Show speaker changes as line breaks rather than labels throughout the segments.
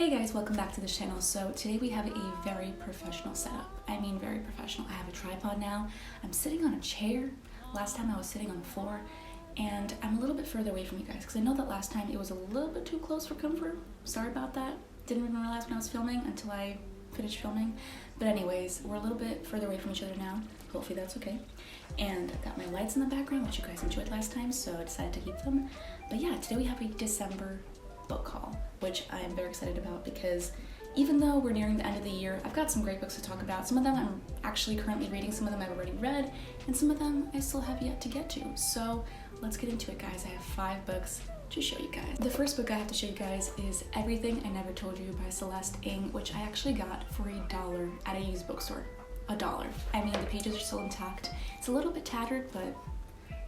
Hey guys, welcome back to this channel. So today we have a very professional setup. I mean very professional. I have a tripod now. I'm sitting on a chair. Last time I was sitting on the floor, and I'm a little bit further away from you guys because I know that last time it was a little bit too close for comfort. Sorry about that. Didn't even realize when I was filming until I finished filming. But anyways, we're a little bit further away from each other now. Hopefully that's okay. And I've got my lights in the background, which you guys enjoyed last time, so I decided to keep them. But yeah, today we have a December book haul, which I am very excited about because even though we're nearing the end of the year, I've got some great books to talk about. Some of them I'm actually currently reading, some of them I've already read, and some of them I still have yet to get to. So let's get into it, guys. I have 5 books to show you guys. The first book I have to show you guys is Everything I Never Told You by Celeste Ng, which I actually got for $1 at a used bookstore. $1. I mean, the pages are still intact. It's a little bit tattered, but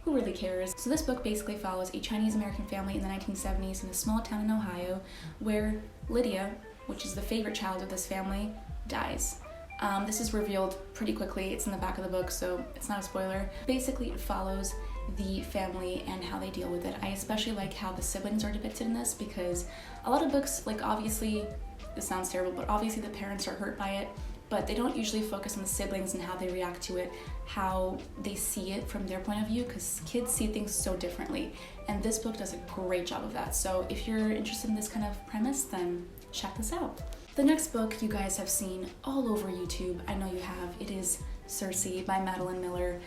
who really cares? So this book basically follows a Chinese-American family in the 1970s in a small town in Ohio where Lydia, which is the favorite child of this family, dies. This is revealed pretty quickly. It's in the back of the book, so it's not a spoiler. Basically, it follows the family and how they deal with it. I especially like how the siblings are depicted in this because a lot of books, like obviously, this sounds terrible, but obviously the parents are hurt by it, but they don't usually focus on the siblings and how they react to it, how they see it from their point of view, because kids see things so differently. And this book does a great job of that. So if you're interested in this kind of premise, then check this out. The next book you guys have seen all over YouTube, I know you have, it is Cersei by Madeline Miller.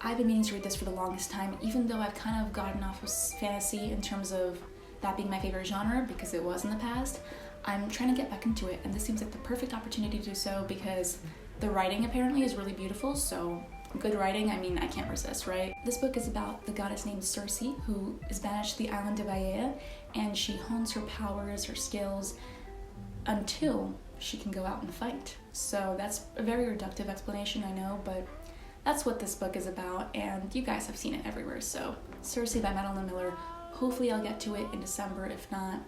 I've been meaning to read this for the longest time, even though I've kind of gotten off of fantasy in terms of that being my favorite genre, because it was in the past. I'm trying to get back into it, and this seems like the perfect opportunity to do so because the writing apparently is really beautiful, so good writing, I mean, I can't resist, right? This book is about the goddess named Cersei, who is banished to the island of Aea, and she hones her powers, her skills, until she can go out and fight. So that's a very reductive explanation, I know, but that's what this book is about, and you guys have seen it everywhere. So Cersei by Madeline Miller. Hopefully I'll get to it in December. If not,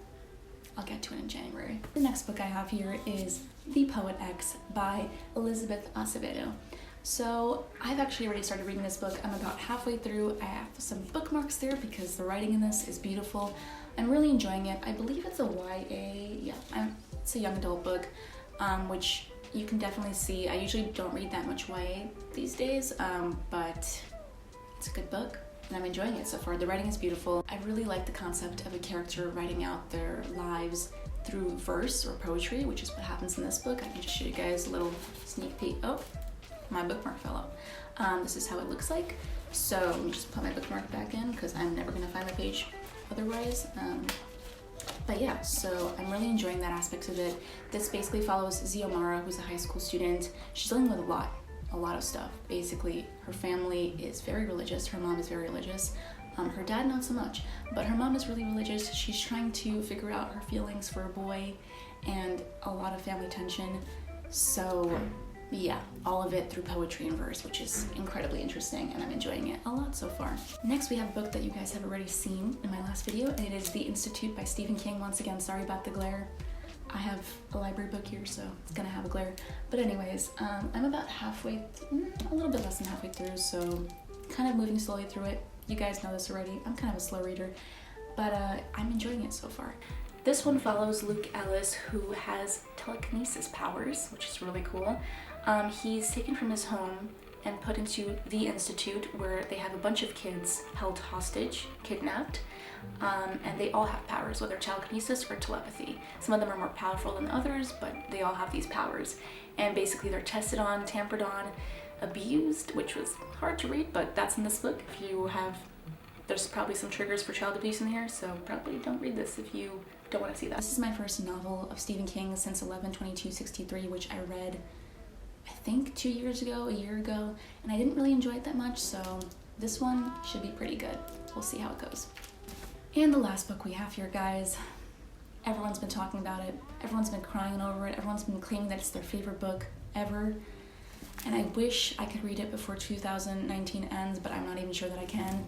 I'll get to it in January. The next book I have here is The Poet X by Elizabeth Acevedo. So I've actually already started reading this book. I'm about halfway through. I have some bookmarks there because the writing in this is beautiful. I'm really enjoying it. I believe it's a YA, it's a young adult book, which you can definitely see. I usually don't read that much YA these days, but it's a good book. And I'm enjoying it so far. The writing is beautiful. I really like the concept of a character writing out their lives through verse or poetry, which is what happens in this book. I can just show you guys a little sneak peek. Oh, my bookmark fell out. This is how it looks like. So let me just put my bookmark back in because I'm never gonna find the page otherwise. But yeah, so I'm really enjoying that aspect of it. This basically follows Xiomara, who's a high school student. She's dealing with a lot of stuff. Basically, her family is very religious. Her mom is very religious. Her dad not so much, but her mom is really religious. She's trying to figure out her feelings for a boy and a lot of family tension. So yeah, all of it through poetry and verse, which is incredibly interesting, and I'm enjoying it a lot so far. Next, we have a book that you guys have already seen in my last video, and it is The Institute by Stephen King. Once again, sorry about the glare. I have a library book here, so it's gonna have a glare. But anyways, I'm about halfway, a little bit less than halfway through, so kind of moving slowly through it. You guys know this already. I'm kind of a slow reader, but I'm enjoying it so far. This one follows Luke Ellis, who has telekinesis powers, which is really cool. He's taken from his home and put into the Institute, where they have a bunch of kids held hostage, kidnapped, and they all have powers, whether telekinesis or telepathy. Some of them are more powerful than others, but they all have these powers. And basically they're tested on, tampered on, abused, which was hard to read, but that's in this book. There's probably some triggers for child abuse in here, so probably don't read this if you don't want to see that. This is my first novel of Stephen King since 11/22/63, which I read I think 2 years ago, a year ago, and I didn't really enjoy it that much, so this one should be pretty good. We'll see how it goes. And the last book we have here, guys, everyone's been talking about it, everyone's been crying over it, everyone's been claiming that it's their favorite book ever, and I wish I could read it before 2019 ends, but I'm not even sure that I can.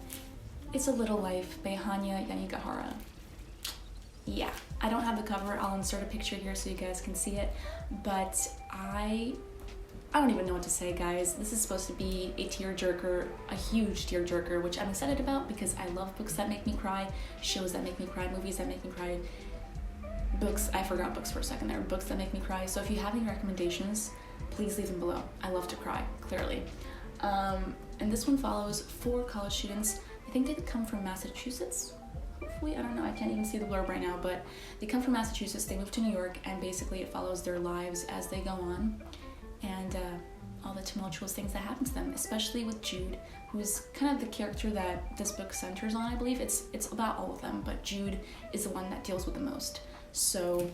It's A Little Life by Hanya Yanagihara. Yeah, I don't have the cover. I'll insert a picture here so you guys can see it, but I don't even know what to say, guys. This is supposed to be a tearjerker, a huge tearjerker, which I'm excited about because I love books that make me cry, shows that make me cry, movies that make me cry. books, I forgot books for a second there, books that make me cry. So if you have any recommendations, please leave them below. I love to cry, clearly. And this one follows 4 college students. I think they come from Massachusetts. Hopefully, I don't know, I can't even see the blurb right now, but they come from Massachusetts, they moved to New York, and basically it follows their lives as they go on, and all the tumultuous things that happen to them, especially with Jude, who's kind of the character that this book centers on, I believe. It's about all of them, but Jude is the one that deals with the most. So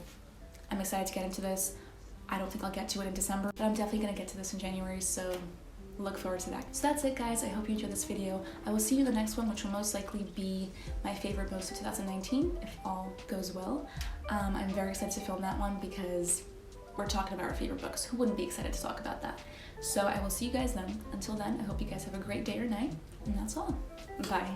I'm excited to get into this. I don't think I'll get to it in December, but I'm definitely gonna get to this in January, so look forward to that. So that's it, guys. I hope you enjoyed this video. I will see you in the next one, which will most likely be my favorite books of 2019, if all goes well. I'm very excited to film that one because we're talking about our favorite books. Who wouldn't be excited to talk about that? So I will see you guys then. Until then, I hope you guys have a great day or night, and that's all. Bye.